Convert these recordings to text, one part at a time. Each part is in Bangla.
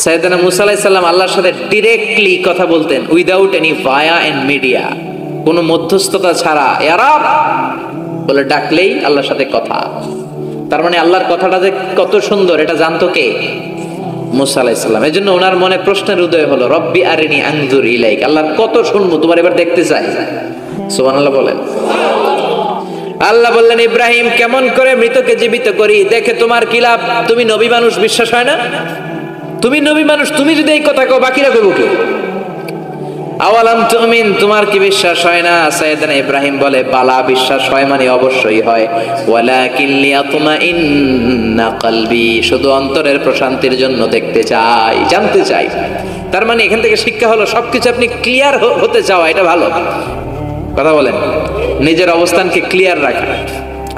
সাইয়েদনা মুসা আলাইহিস সালাম আল্লাহর সাথে ডিরেক্টলি কথা বলতেন, without any via and media, কোনো মধ্যস্থতা ছাড়া ইয়া রব বলে ডাকলেই আল্লাহর সাথে কথা। তার মানে আল্লাহর কথাটা যে কত সুন্দর এটা জানতো কে? মুসা আলাইহিস সালাম। এজন্য ওনার মনে প্রশ্নের উদয় হলো, রব্বি আরিনি আনজুর ইলাইক, আল্লাহর কত শুনবো, তোমার এবার দেখতে চাই। সুবহানাল্লাহ বলেন। আল্লাহ বললেন, ইব্রাহিম কেমন করে মৃতকে জীবিত করি, দেখে তোমার কি লাভ? তুমি নবী মানুষ, বিশ্বাস হয় না? তুমি নবী মানুষ, তুমি যদি এই কথা কও বাকিরা কইব কি? আওয়ালাম তুমিন, তোমার কি বিশ্বাস হয় না? সাইয়েদনা ইব্রাহিম বলে, বালা, বিশ্বাস হয়, মানে অবশ্যই হয়। ওয়ালাকিন লিয়াতমাইন্না কলবি, শুধু অন্তরের প্রশান্তির জন্য দেখতে চাই, জানতে চাই। তার মানে এখান থেকে শিক্ষা হলো, সবকিছু আপনি ক্লিয়ার হতে চাও, এটা ভালো কথা বলেন। নিজের অবস্থানকে ক্লিয়ার রাখা।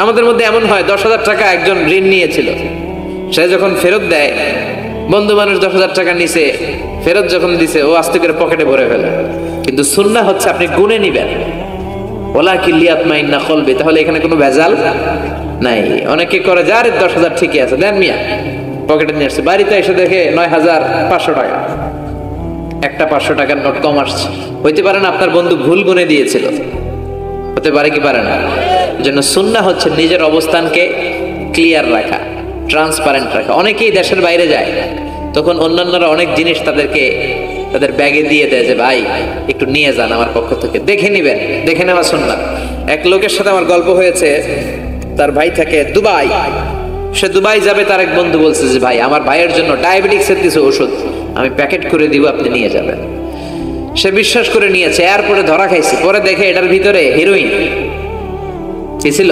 আমাদের মধ্যে এমন হয়, 10,000 টাকা একজন ঋণ নিয়েছিল, সে যখন ফেরত দেয়, বন্ধু মানুষ 10,000 টাকা নিছে, ফেরত যখন দিছে ও আস্তে করে পকেটে ভরে ফেলে। কিন্তু সুন্নাহ হচ্ছে আপনি গুনে নিবেন, ওয়ালাকিন লিয়াতমাইন্না কলবি, তাহলে এখানে কোনো ভেজাল নাই। অনেকে করে যার 10,000 ঠিকই আছে, দেন মিয়া, পকেটে নিয়ে আসছে, বাড়িতে এসে দেখে 9,500 টাকা, একটা 500 টাকার নোট কম আসছে। হইতে পারে না আপনার বন্ধু ভুল গুনে দিয়েছিল, হতে পারে কি পারে না? এজন্য সুন্নাহ হচ্ছে নিজের অবস্থানকে ক্লিয়ার রাখা, ট্রান্সপারেন্ট রাখা। অনেকেই দেশের বাইরে যায়, তখন অন্যান্যরা অনেক জিনিস তাদের ব্যাগে দিয়ে দেয় যে ভাই একটু নিয়ে যান আমার পক্ষ থেকে, দেখে নিবেন, দেখে নেওয়া সুন্নাহ। এক লোকের সাথে আমার গল্প হয়েছে, তার ভাই থাকে দুবাই, সে দুবাই যাবে, তার এক বন্ধু বলছে যে ভাই আমার ভাইয়ের জন্য ডায়াবেটিক্সের কিছু ওষুধ আমি প্যাকেট করে দিব, আপনি নিয়ে যাবেন। সে বিশ্বাস করে নিয়েছে, এয়ারপোর্টে ধরা খাইছে, পরে দেখে এটার ভিতরে হিরোইন কি ছিল।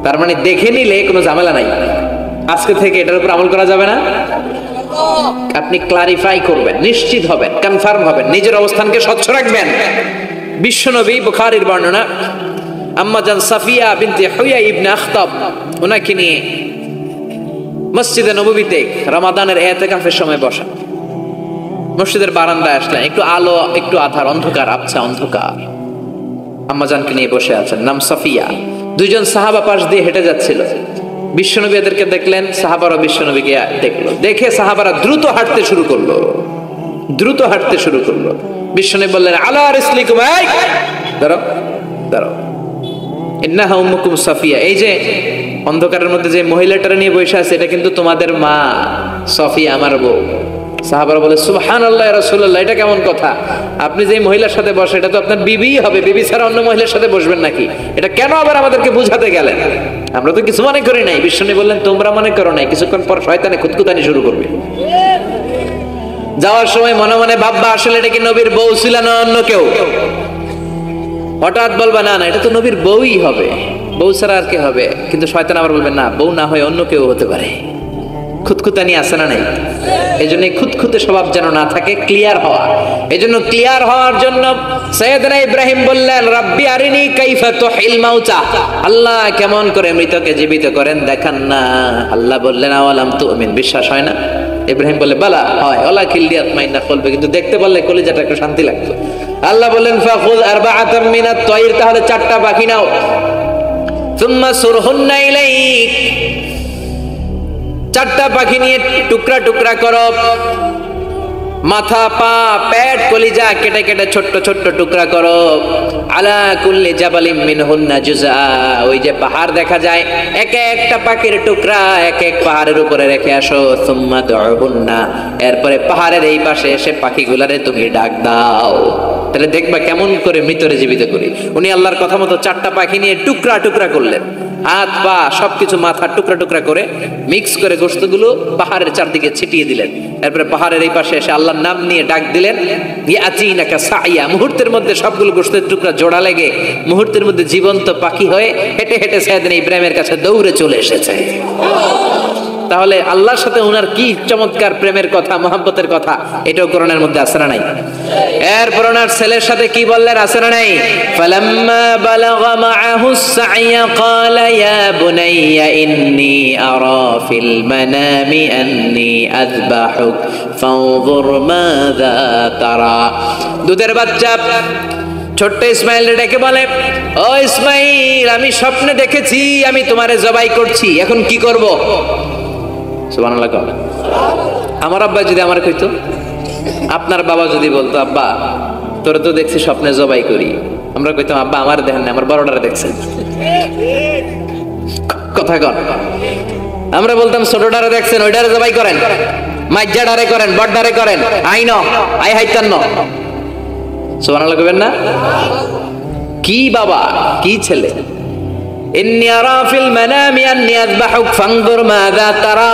তার মানে দেখে নিলে কোনো ঝামেলা নাই, আজকে থেকে এটার উপর আমল করা যাবে না। আপনি ক্লারিফাই করবেন, নিশ্চিত হবেন, কনফার্ম হবেন, নিজের অবস্থানকে স্বচ্ছ রাখবেন। বিশ্বনবী, বুখারীর বর্ণনা, আম্মা জান সাফিয়া বিনতে হুয়াই ইবনে আখতাব, ওনাকে নিয়ে মসজিদে নববীতে রমাদানের ইতিকাফের সময় বসা, মসজিদের বারান্দায় আসলেন, একটু আলো একটু আধার, অন্ধকার, আবছা অন্ধকার। আম্মাজানকে নিয়ে বসে আছেন, নাম সাফিয়া। দুইজন সাহাবা পাশ দিয়ে হেঁটে যাচ্ছিল, বিশ্বনবী এদেরকে দেখলেন, সাহাবারা বিশ্বনবীকে দেখলো, দেখে সাহাবারা দ্রুত হাঁটতে শুরু করলো, দ্রুত হাঁটতে শুরু করলো। বিশ্বনবী বললেন, আলা রিসলিকুম, এই দাঁড়াও দাঁড়াও, ইন্নাহা উম্মুকুম সাফিয়া, এই যে অন্ধকারের মধ্যে যে মহিলাটারে নিয়ে বসে আছে এটা কিন্তু তোমাদের মা সাফিয়া, আমার বউ। সাহাবারা বলে, সুবহানাল্লাহ ইয়া রাসূলুল্লাহ, এটা কেমন কথা? আপনি যে মহিলার সাথে বসে এটা তো আপনার বিবি হবে, বিবি ছাড়া অন্য মহিলার সাথে বসবেন নাকি? এটা কেন আবার আমাদেরকে বুঝাতে গেলেন? আমরা তো কিছু মনে করি নাই। বিশ্বনবী বললেন, তোমরা মনে করো নাই, কিছুক্ষণ পর শয়তানে খুঁতখুতানি শুরু করবে। যাওয়ার সময় মনে মনে ভাববা, আসলে এটা কি নবীর বউ ছিল না অন্য কেউ? হঠাৎ বলবা, না না এটা তো নবীর বউই হবে, বউ ছাড়া আর কে হবে? কিন্তু শয়তান আবার বলবে, না বউ না হয় অন্য কেউ হতে পারে। খুঁতখুতানি আছে না নাই? এই জন্য খুঁতখুতে স্বভাব যেন না থাকে, ক্লিয়ার হওয়া। এই জন্য ক্লিয়ার হওয়ার জন্য সাইয়েদনা ইব্রাহিম বললেন, রাব্বি আরিনি কাইফা তুহিল মাউতা, আল্লাহ কেমন করে মৃতকে জীবিত করেন দেখান না। আল্লাহ বললেন, আওয়ালাম তুমিন, বিশ্বাস হয় না? ইব্রাহিম বলে, বালা হয়, ওয়ালাকিন লিয়াতমাইন্না কলবি, কিন্তু দেখতে পারলে কলিজাটা একটু শান্তি লাগতো। আল্লাহ বললেন, ফাখুয আরবাআতাম মিনাত তায়র, তাহলে 4টা পাখি নাও, সুম্মা সুরহুন্না ইলাইক, 4টা পাখি নিয়ে টুকরা টুকরা করো, মাথা, পা, পেট, কলিজা কেটে কেটে ছোট্ট ছোট্ট টুকরা করো। আলা কুল্লি জাবালিম মিনহুন্না জুজআ, ওই যে পাহাড় দেখা যায়, এক একটা পাখির টুকরা এক এক পাহাড়ের উপরে রেখে আসো। সুম্মা দুহুন্না, এরপরে পাহাড়ের এই পাশে এসে পাখিগুলারে তুমি ডাক দাও, তাহলে দেখবা কেমন করে মৃতরে জীবিত করি। উনি আল্লাহর কথা মতো 4টা পাখি নিয়ে টুকরা টুকরা করলেন, হাত পা সবকিছু মাথা টুকরা টুকরা করে মিক্স করে গোশতগুলো পাহাড়ের চারদিকে ছিটিয়ে দিলেন। এরপরে পাহাড়ের এই পাশে এসে আল্লাহর নাম নিয়ে ডাক দিলেন, ইয়াতিনাকা সাইয়া, মুহূর্তের মধ্যে সবগুলো গোশতের টুকরা জোড়া লেগে মুহূর্তের মধ্যে জীবন্ত পাখি হয়ে হেঁটে হেঁটে সাইয়েদনা ইব্রাহিমের কাছে দৌড়ে চলে এসেছে। তাহলে আল্লাহর সাথে ওনার কি চমৎকার প্রেমের কথা, মহব্বতের কথা, এটাও কোরআনের মধ্যে আছে না নাই? এরপর ওনার ছেলের সাথে কি বললেন, আছে না নাই? ফালাম্মা বালাগা মাআহুস সাইয়া ক্বালা ইয়া বুনাইয়া ইন্নী আরা ফিল মানামি আন্নী আযবাহুক ফানজুর মাযা তারা। দুধের বাচ্চা ছোট্ট ইসমাইল ডেকে বলে, ও ইসমাইল, আমি স্বপ্নে দেখেছি আমি তোমারে জবাই করছি, এখন কি করব? সুবহানাল্লাহ। আমার আব্বা যদি আমার কইতো, আপনার বাবা যদি বলতো আব্বা তোরে তো দেখছি স্বপ্নে জবাই করি, আমরা কইতাম আব্বা আমার দেখেন না, আমার বড়টারে দেখছেন। কথা কন, আমরা বলতাম ছোটটারে দেখছেন, ওইটারে জবাই করেন, মাইজ্জাডারে করেন, বড়ডারে করেন, আইন আই হাইতান ন। সুবহানাল্লাহ কইবেন না? কি বাবা, কি ছেলে। ইন্নী আরা ফিল মানামি আন্নী আযবাহুক ফানজুর মাযা তারা।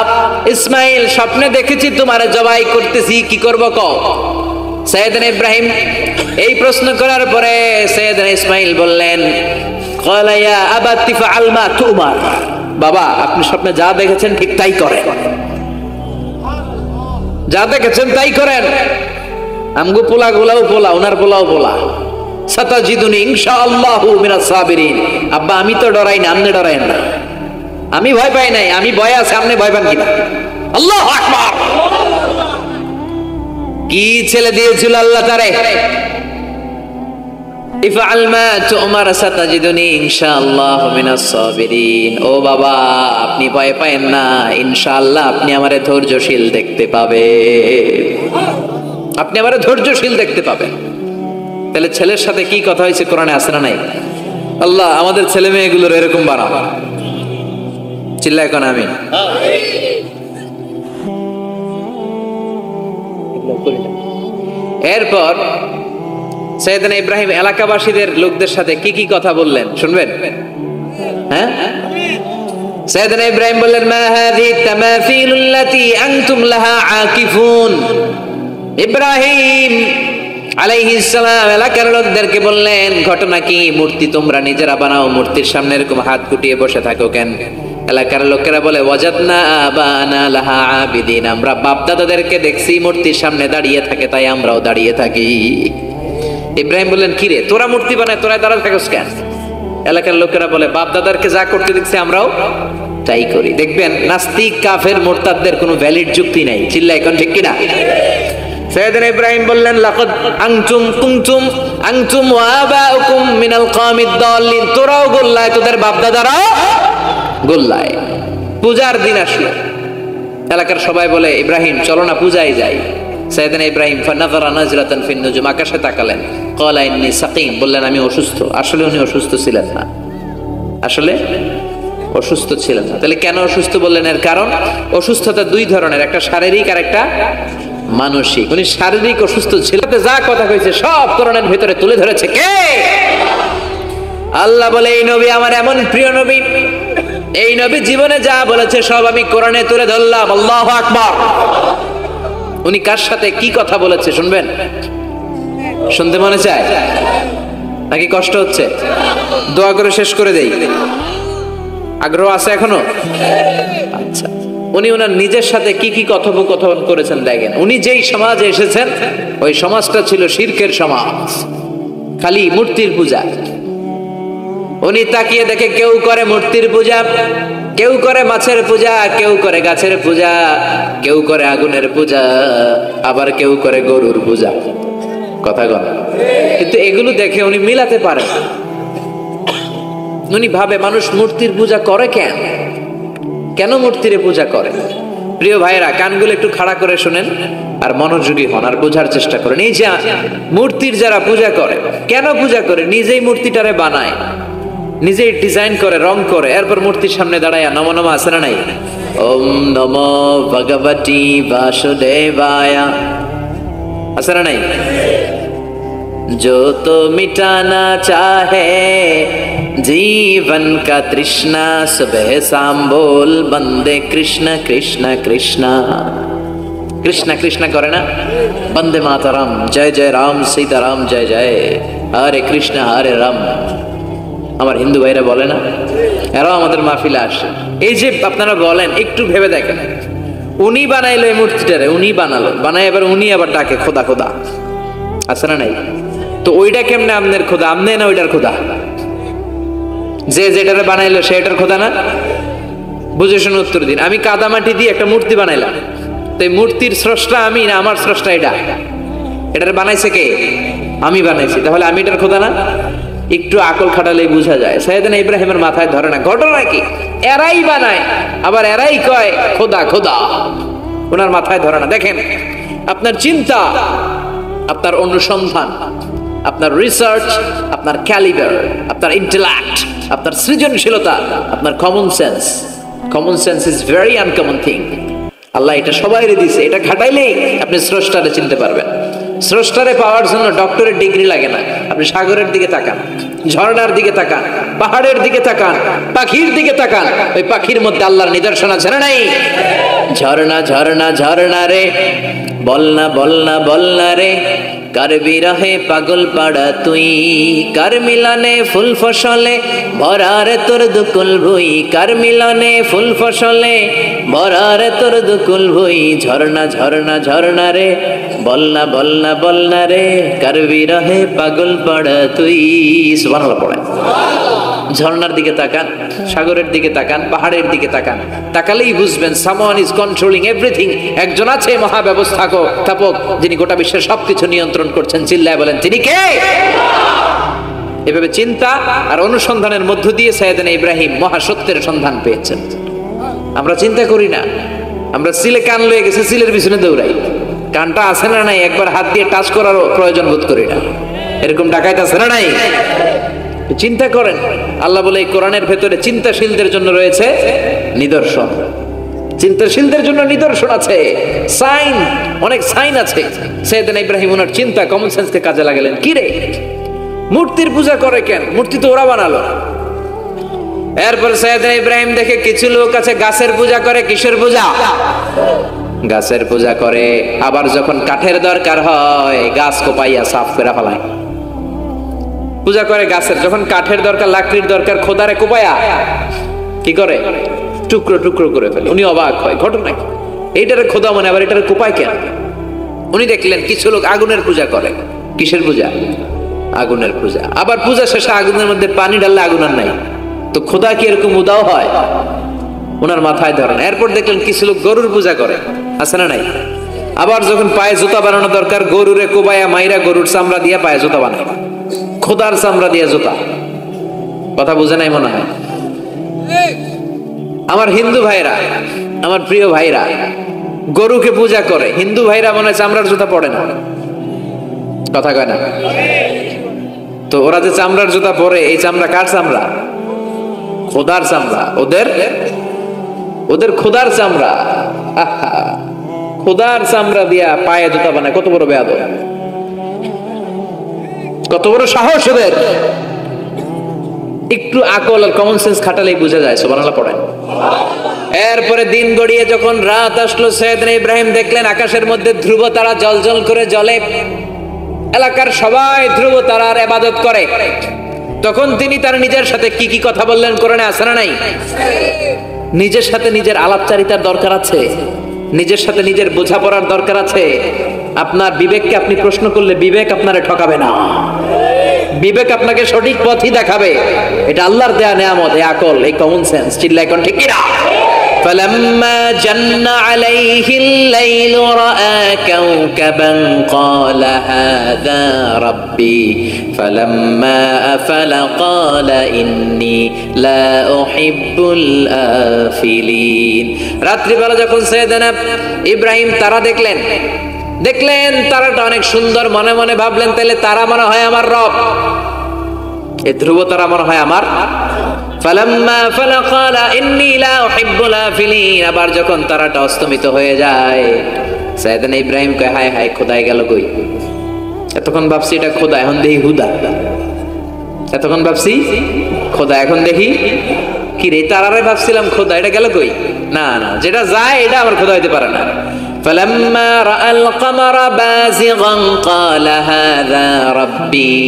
ইসমাঈল স্বপ্নে দেখেছি তোমারে জবাই করতেছি, কি করব কও। সাইয়েদনা ইব্রাহিম এই প্রশ্ন করার পরে সাইয়েদনা ইসমাঈল বললেন ক্বালা ইয়া আবাতি ফাআল মা তুমার। বাবা আপনি স্বপ্নে যা দেখেছেন ঠিক তাই করেন, যা দেখেছেন তাই করেন। আমগো পোলা গুলাও পোলা, ওনার পোলাও পোলা। সাতাজিদুনি ইনশাআল্লাহু মিনাস সাবিরিন। আব্বা আমি তো ডরাই না, আপনি ডরায়েন না। আমি ভয় পাই নাই, আমি ভয় আছে, আপনি ভয় পান কিনা? আল্লাহু আকবার। কি ছেলে দিয়েছিল আল্লাহ তারে। ইফআল মা তুমার সাতাজিদুনি ইনশাআল্লাহু মিনাস সাবিরিন। ও বাবা আপনি ভয় পায়েন না, ইনশাআল্লাহ আপনি আমারে ধৈর্যশীল দেখতে পাবেন, আপনি আমারে ধৈর্যশীল দেখতে পাবেন। তাহলে ছেলের সাথে কি কথা হয়েছে কোরআনে আছে না নাই? আল্লাহ আমাদের ছেলে মেয়েগুলোর এরকম বানাও। চিল্লায় কোন আমিন। এরপর সাইয়েদনা ইব্রাহিম এলাকাবাসীদের লোকদের সাথে কি কি কথা বললেন শুনবেন? হ্যাঁ, সাইয়েদনা ইব্রাহিম বললেন মা হাযিহি তামাসিলুল্লাতী আনতুম লাহা আকিফুন। ইব্রাহিম আলাইহিস সালাম এলাকার লোকদেরকে বললেন ঘটনা কি, মূর্তি তোমরা নিজেরা বানাও, মূর্তির সামনে এরকম হাত গুটিয়ে বসে থাকো কেন? এলাকার লোকেরা বলে ওয়াজাদনা আবানা লাহা আবিদিন। আমরা বাপ দাদাদেরকে দেখছি মূর্তির সামনে দাঁড়িয়ে থাকে, তাই আমরাও দাঁড়িয়ে থাকি। ইব্রাহিম বললেন কি রে তোরা মূর্তি বানায় তোরা দাঁড়াতে থাকস কেন? এলাকার লোকেরা বলে বাপ দাদারকে যা করতে দেখছি আমরাও তাই করি। দেখবেন নাস্তিক কাফের মুরতাদদের কোনো ভ্যালিড যুক্তি নাই। চিল্লা এখন ঠিক কিনা? সাইয়েদনা ইব্রাহিম বললেন লাকাদ আনতুম কুনতুম আনতুম ওয়া আবাউকুম মিনাল কওমিদ দাল্লিন। তোরাও গোল্লায়, তোদের বাপ দাদারাও গোল্লায়। পূজার দিন আসলো, এলাকার সবাই বলে ইব্রাহিম চলো না পূজায় যাই। সাইয়েদনা ইব্রাহিম ফানাযারা নাজরাতান ফিন নুজুম, আকাশে তাকালেন। ক্বালা ইন্নী সাকিম, বললেন আমি অসুস্থ। আসলে উনি অসুস্থ ছিলেন না, আসলে অসুস্থ ছিলেন না। তাহলে কেন অসুস্থ বললেন? এর কারণ অসুস্থতা দুই ধরনের, একটা শারীরিক আর একটা মানসিক। উনি শারীরিক অসুস্থ ছিলেন, যা কথা কইছে সব কোরআনের ভিতরে তুলে ধরেছে কে? আল্লাহ বলে এই নবী আমার এমন প্রিয় নবী, এই নবী জীবনে যা বলেছে সব আমি কোরআনে তুলে ধরলাম। আল্লাহু আকবার। উনি কার সাথে কি কথা বলেছে শুনবেন? শুনতে মনে চায় নাকি কষ্ট হচ্ছে? দোয়া করে শেষ করে দেই। আগ্রহ আছে এখনো? আচ্ছা, উনি ওনার নিজের সাথে কি কি কথোপকথন করেছেন দেখেন। উনি যেই সমাজে এসেছেন ওই সমাজটা ছিল শিরকের সমাজ, খালি মূর্তির পূজা। উনি তাকিয়ে দেখে কেউ করে মূর্তির পূজা, কেউ করে মাছের পূজা, কেউ করে গাছের পূজা, কেউ করে আগুনের পূজা, আবার কেউ করে গরুর পূজা। কথা বল। কিন্তু এগুলো দেখে উনি মিলাতে পারেন। উনি ভাবে মানুষ মূর্তির পূজা করে কেন, কেন মূর্তির পূজা করে? প্রিয় ভাইরা কানগুলো একটু খাড়া করে শুনেন আর মনোযোগী হন আর বোঝার চেষ্টা করেন। এই যে মূর্তির যারা পূজা করে, কেন পূজা করে? নিজেই মূর্তিটারে বানায়, নিজেই ডিজাইন করে, রং করে, এরপর মূর্তির সামনে দাঁড়ায় নমো নমো আছে না নাই? ওম নমো ভগবতী বাসুদেবায়া আছে না নাই? जो तो मिटाना चाहे जीवन का तृष्णा, सुबह शाम बोल बंदे कृष्ण कृष्ण कृष्ण। कृष्ण कृष्ण करे ना, बंदे मातरम, जय जय राम सीताराम जय जय, हरे कृष्ण हरे राम। আমার হিন্দু ভাইরা বলে না, এরাও আমাদের মাহফিলে আসে। এই যে আপনারা বলেন, একটু ভেবে দেখেন, উনি বানাইলো এই মূর্তিটারে, উনি বানালো, বানাই এবার উনি আবার ডাকে খোদা খোদা, আছে না নাই? তো ওইটা কেমনে আপনার খোদা? আমনে না ওইটার খোদা? যে যেটারে বানাইলো সেটার খোদা না? বুঝে শুনে উত্তর দিন। আমি কাদামাটি দিয়ে একটা মূর্তি বানাইলাম, তো এই মূর্তির স্রষ্টা আমি না আমার স্রষ্টা এটা? এটার বানাইছে কে? আমি বানাইছি, তাহলে আমি এটার খোদা না? একটু আকল খাটালেই বোঝা যায়। সাইয়েদনা ইব্রাহিমের মাথায় ধরে না। ঘটনা কি? এরাই বানায় আবার এরাই কয় খোদা খোদা। ওনার মাথায় ধরে না। দেখেন, আপনার চিন্তা, আপনার অনুসন্ধান, আপনার রিসার্চ, আপনার ক্যালিবার, আপনার ইন্টেলেক্ট, আপনার সৃজনশীলতা, আপনার common sense. Common sense is very uncommon thing. আল্লাহ এটা সবাইরে দিছে, এটা খাটাইলেই আপনি স্রষ্টারে চিনতে পারবেন। স্রষ্টারে পাওয়ার জন্য ডক্টরের ডিগ্রি লাগে না। আপনি সাগরের দিকে তাকান, ঝর্ণার দিকে তাকান, পাহাড়ের দিকে তাকান, পাখির দিকে তাকান। ওই পাখির মধ্যে আল্লাহর নিদর্শন আছে না নাই? ঝর্ণা ঝর্ণা ঝর্ণা রে, বলনা বলনা বলনা রে, কার বিরহে পাগল পাড়া তুই, কার মিলনে ফুল ফসলে ভরার তোর দুকুল ভুই, কার মিলনে ফুল ফসলে ভরার তোর দুকুল ভুই। ঝর্ণা ঝর্ণা ঝর্ণা রে, বলনা বলনা বলনা রে, কার বিরহে পাগল পাড়া তুই। সুবহানাল্লাহ পড়েন। ঝর্ণার দিকে তাকান, সাগরের দিকে তাকান, পাহাড়ের দিকে তাকান, তাকালেই বুঝবেন সামওয়ান ইজ কন্ট্রোলিং এভরিথিং। একজন আছে মহাব্যবস্থাপক, যিনি গোটা বিশ্বের সবকিছু নিয়ন্ত্রণ করছেন। চিল্লায় বলেন, তিনি কে? এভাবে চিন্তা আর অনুসন্ধানের মধ্য দিয়ে সাইয়েদনা ইব্রাহিম মহাসত্যের সন্ধান পেয়েছেন। আমরা চিন্তা করি না, আমরা সিলে কান লয়ে গেছে, সিলের পিছনে দৌড়াই। কানটা আছে না নাই একবার হাত দিয়ে টাচ করারও প্রয়োজন বোধ করি না। এরকম ডাকাইত আছে না নাই? চিন্তা করেন। আল্লাহ বলে এই কোরআনের ভেতরে চিন্তাশীলদের জন্য রয়েছে নিদর্শন। চিন্তাশীলদের জন্য নিদর্শন আছে, সাইন, অনেক সাইন আছে। সাইয়েদনা ইব্রাহিম ওনার চিন্তা, কমন সেন্সকে কাজে লাগালেন। কি রে, মূর্তির পূজা করে কেন? মূর্তি তো ওরা বানালো। এরপর সাইয়েদনা ইব্রাহিম দেখে কিছু লোক আছে গাছের পূজা করে। কিসের পূজা? গাছের পূজা করে। আবার যখন কাঠের দরকার হয়, গাছ কোপাইয়া সাফ করে ফেলায়। পূজা করে গাছের, যখন কাঠের দরকার, লাকড়ির দরকার, খোদারে কোপায়া কি করে? টুকরো টুকরো করে ফেলে। উনি অবাক হয়, ঘটনা কি? এইটারে খোদা মানে, আবার এটারে কোপায় কেন? উনি দেখলেন কিছু লোক আগুনের পূজা করে। কিসের পূজা? আগুনের পূজা। আবার পূজা শেষে আগুনের মধ্যে পানি ঢাললে আগুন আর নাই, তো খোদা কি এরকম উদাও হয়? ওনার মাথায় ধরেন। এরপর দেখলেন কিছু লোক গরুর পূজা করে, আছে না নাই? আবার যখন পায়ে জুতা বানানো দরকার, গরুরে কোবায়া মাইরা গরুর চামড়া দিয়া পায়ে জুতা বানায়। খোদার চামড়া দিয়ে জুতা। কথা বুঝে নাই মনে হয়? আমার হিন্দু ভাইরা, আমার প্রিয় ভাইরা, গরুকে পূজা করে। হিন্দু ভাইরা মনে হয় চামড়ার জুতা পড়ে না। কথা কয় না? তো ওরা যে চামড়ার জুতা পরে, এই চামড়া কার চামড়া? খোদার চামড়া। ওদের খোদার চামড়া। খোদার চামড়া দিয়া পায়ে জুতা বানায়। কত বড় বেয়াদব, কত বড় সাহস ওদের! একটু আকল আর কমন সেন্স খাটালেই বোঝা যায়। সুবহানাল্লাহ পড়েন। এরপরে দিন গড়িয়ে যখন রাত আসলো, সাইয়েদনা ইব্রাহিম দেখলেন আকাশের মধ্যে ধ্রুব তারা জ্বলজ্বল করে জ্বলে। এলাকার সবাই ধ্রুব তারার ইবাদত করে। তখন তিনি তার নিজের সাথে কি কি কথা বললেন? কোরআনে আছে না নাই? নিজের সাথে নিজের আলাপচারিতার দরকার আছে, নিজের সাথে নিজের বোঝাপড়ার দরকার আছে। আপনার বিবেককে আপনি প্রশ্ন করলে বিবেক আপনারে ঠকাবে না, বিবেক আপনাকে সঠিক পথই দেখাবে। এটা আল্লাহর দেয়া নেয়ামত, এই আকল, এই কমন সেন্স। চিল্লায় কোন ঠিক কিনা? فلما جن عليه الليل رأى كوكبا قال هذا ربي فلما أفل قال إني لا أحب الآفلين। রাত্রি বেলা যখন সাইয়েদনা ইব্রাহিম তারা দেখলেন তারাটা অনেক সুন্দর, মনে মনে ভাবলেন তাহলে তারা মনে হয় আমার রব, এই ধ্রুব তারা মনে হয় আমার। ফালাম্মা ফালা ক্বালা ইন্নী লা উহিব্বুল আফিলিন। আবার যখন তারাটা অস্তমিত হয়ে যায়, সাইয়েদনা ইব্রাহিম কয়, হায় হায়, খোদাই গেল কই? এতক্ষণ ভাবছি এটা খোদা, এখন দেখি হুদা। এতক্ষণ ভাবছি খোদা, এখন দেখি কি রে? তারারে ভাবছিলাম খোদা, এটা গেল কই? না না, যেটা যায় এটা আমার খোদা হইতে পারে না। فلما رأى القمر بازغا قال هذا ربي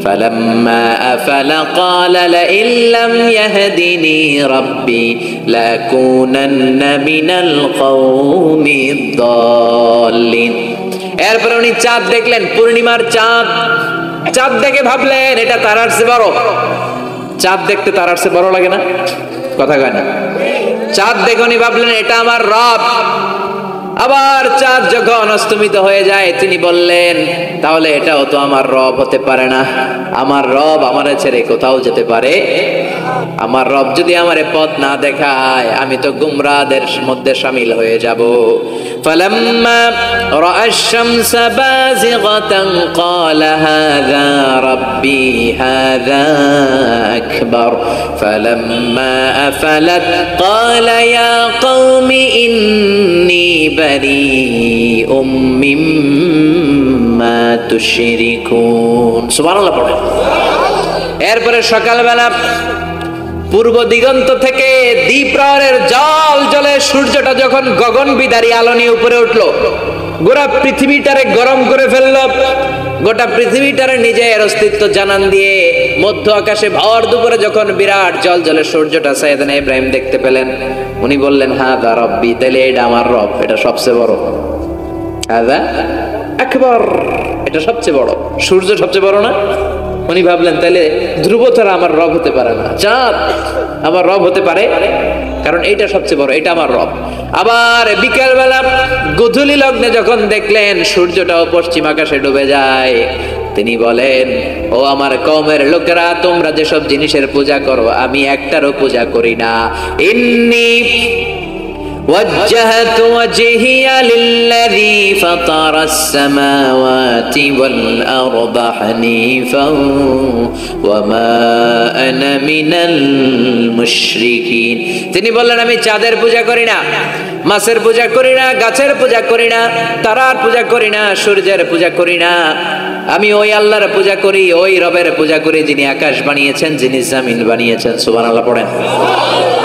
فلما أفل قال لئن لم يهدني ربي لأكونن من القوم الضالين। এরপর উনি চাঁদ দেখলেন, পূর্ণিমার চাঁদ। চাঁদ দেখে ভাবলেন এটা তারার চেয়ে বড়। চাঁদ দেখতে তারার চেয়ে বড় লাগে না? কথা কয় না? চাঁদ দেখে উনি ভাবলেন এটা আমার রব। আবার চাঁদ যখন অস্তমিত হয়ে যায় তিনি বললেন, তাহলে এটাও তো আমার রব হতে পারে না। আমার রব আমারে ছেড়ে কোথাও যেতে পারে? আমার রব যদি আমারে পথ না দেখায় আমি তো গুমরাহদের মধ্যে শামিল হয়ে যাব। ফালাম্মা রাআ আশ-শামসা বাযিগাতান ক্বালা হাযা রাব্বি হাযা আকবার ফালাম্মা আফালাত ক্বালা ইয়া কওমি ইন্নী বারীউম মিম্মা তুশরিকুন। সুবহানাল্লাহ পড়ে। এরপরে সকালবেলা পূর্ব দিগন্ত থেকে দ্বীপ্রহরের জল জলে সূর্যটা যখন গগন বিদারী আলো নিয়ে উপরে উঠলো, গোটা পৃথিবীটারে গরম করে ফেললো, গোটা পৃথিবীটারে নিজের অস্তিত্ব জানান দিয়ে মধ্য আকাশে ভর দুপুরে যখন বিরাট জল জলে সূর্যটা সাইয়েদনা ইব্রাহিম দেখতে পেলেন, উনি বললেন, হাযা রব্বি, তাহলে এটা আমার রব, এটা সবচেয়ে বড়। হাযা আকবার, এটা সবচেয়ে বড়। সূর্য সবচেয়ে বড় না? উনি ভাবলেন তাহলে ধ্রুব তারা আমার রব হতে পারে না, চাঁদ আমার রব হতে পারে, কারণ এইটা সবচেয়ে বড়, এটা আমার রব। আবার বিকেল বেলা গোধূলি লগ্নে যখন দেখলেন সূর্যটাও পশ্চিম আকাশে ডুবে যায়, তিনি বলেন, ও আমার কওমের লোকেরা, তোমরা যেসব জিনিসের পূজা করো আমি একটারও পূজা করি না। ইন্নী وجهت وجهي للذي فطر السماوات والأرض حنيفا وما أنا من المشركين। তিনি বললেন, আমি চাঁদের পূজা করি না, মাছের পূজা করি না, গাছের পূজা করি না, তারার পূজা করি না, সূর্যের পূজা করি না, আমি ওই আল্লাহর পূজা করি, ওই রবের পূজা করি যিনি আকাশ বানিয়েছেন, যিনি জমিন বানিয়েছেন। সুবহানাল্লাহ পড়েন।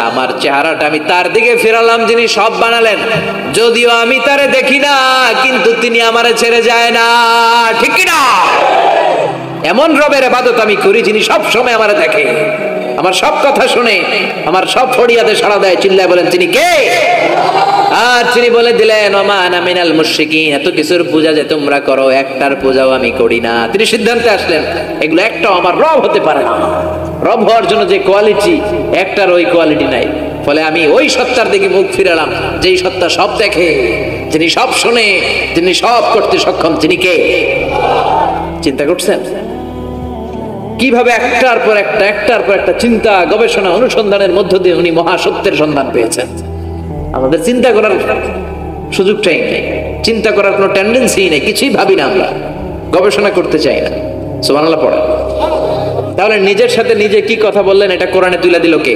আমার চেহারাটা আমি তার দিকে ফেরালাম যিনি সব বানালেন, যদিও আমি তারে দেখি না, কিন্তু তিনি আমারে ছেড়ে যায় না, ঠিক কি না? এমন রবের ইবাদত আমি করি যিনি সব সময় আমারে দেখে, আমার সব কথা শুনে, আমার সব ফরিয়াদে সাড়া দেয়। চিল্লায় বলেন, তিনি কে? আর তিনি বলে দিলেন, ওমা আনা মিনাল মুশরিকিন, এত কিছুর পূজা যে তোমরা করো একটার পূজাও আমি করি না। তিনি সিদ্ধান্তে আসলেন এগুলো একটাও আমার রব হতে পারে না। রব হওয়ার জন্য যে কোয়ালিটি, একটার ওই কোয়ালিটি নাই। ফলে আমি ওই সত্তার দিকে মুখ ফিরালাম যেই সত্তা সব দেখে, যিনি সব শুনে, যিনি সব করতে সক্ষম। তিনি কে? চিন্তা করছেন কিভাবে একটার পর একটা চিন্তা, গবেষণা, অনুসন্ধানের মধ্য দিয়ে উনি মহাসত্যের সন্ধান পেয়েছেন। আমাদের চিন্তা করার সুযোগটাই নেই, চিন্তা করার কোনো টেন্ডেন্সি নেই, কিছুই ভাবি না, আমরা গবেষণা করতে চাই না। সুবহানাল্লাহ পড়ে। তাহলে নিজের সাথে নিজে কি কথা বললেন এটা কোরআনে তুলে দিল কে?